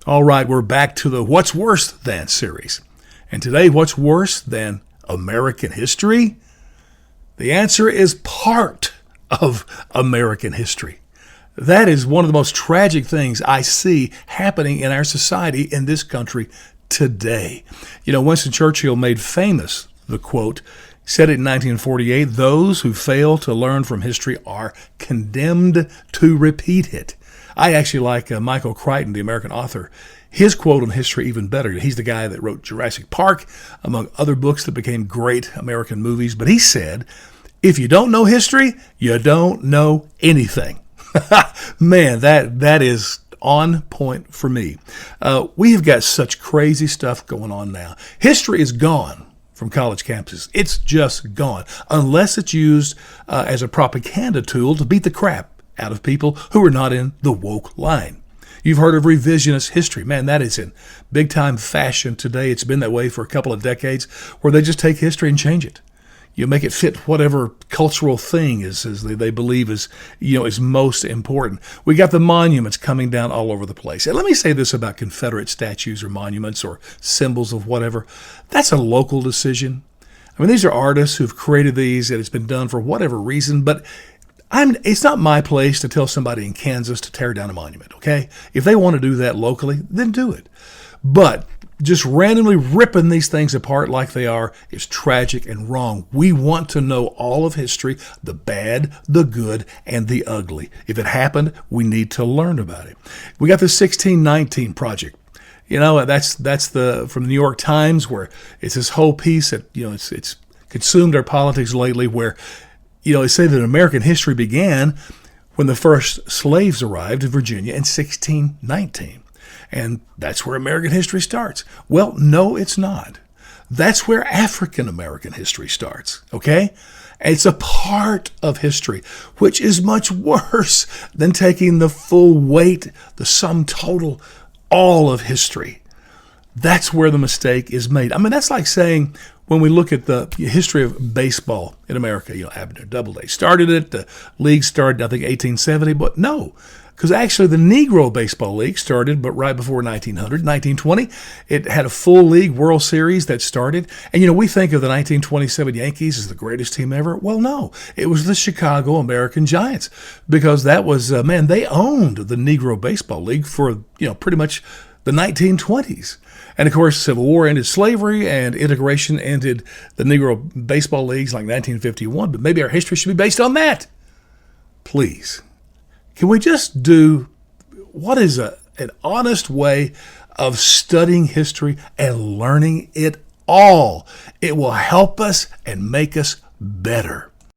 All right, we're back to the What's Worse Than series. And today, what's worse than American history? The answer is part of American history. That is one of the most tragic things I see happening in our society in this country today. You know, Winston Churchill made famous the quote, said it in 1948, "Those who fail to learn from history are condemned to repeat it." I actually like Michael Crichton, the American author, his quote on history even better. He's the guy that wrote Jurassic Park, among other books that became great American movies. But he said, if you don't know history, you don't know anything. Man, that is on point for me. We have got such crazy stuff going on now. History is gone from college campuses. It's just gone, unless it's used as a propaganda tool to beat the crap out of people who are not in the woke line. You've heard of revisionist history. Man, that is in big-time fashion today. It's been that way for a couple of decades, where they just take history and change it. You make it fit whatever cultural thing is they believe is most important. We got the monuments coming down all over the place. And let me say this about Confederate statues or monuments or symbols of whatever. That's a local decision. I mean, these are artists who've created these, and it's been done for whatever reason, but it's not my place to tell somebody in Kansas to tear down a monument, okay? If they want to do that locally, then do it. But just randomly ripping these things apart like they are is tragic and wrong. We want to know all of history, the bad, the good, and the ugly. If it happened, we need to learn about it. We got the 1619 Project. You know, that's from the New York Times, where it's this whole piece that, it's consumed our politics lately, where they say that American history began when the first slaves arrived in Virginia in 1619. And that's where American history starts. Well, no, it's not. That's where African American history starts, okay? It's a part of history, which is much worse than taking the full weight, the sum total, all of history. That's where the mistake is made. I mean, that's like saying, when we look at the history of baseball in America, Abner Doubleday started it. The league started, I think, 1870, but no, because actually the Negro Baseball League started, but right before 1900, 1920. It had a full league World Series that started. And, we think of the 1927 Yankees as the greatest team ever. Well, no, it was the Chicago American Giants, because that was, they owned the Negro Baseball League for, pretty much the 1920s. And of course, Civil War ended slavery, and integration ended the Negro Baseball Leagues like 1951. But maybe our history should be based on that. Please, can we just do what is an honest way of studying history and learning it all? It will help us and make us better.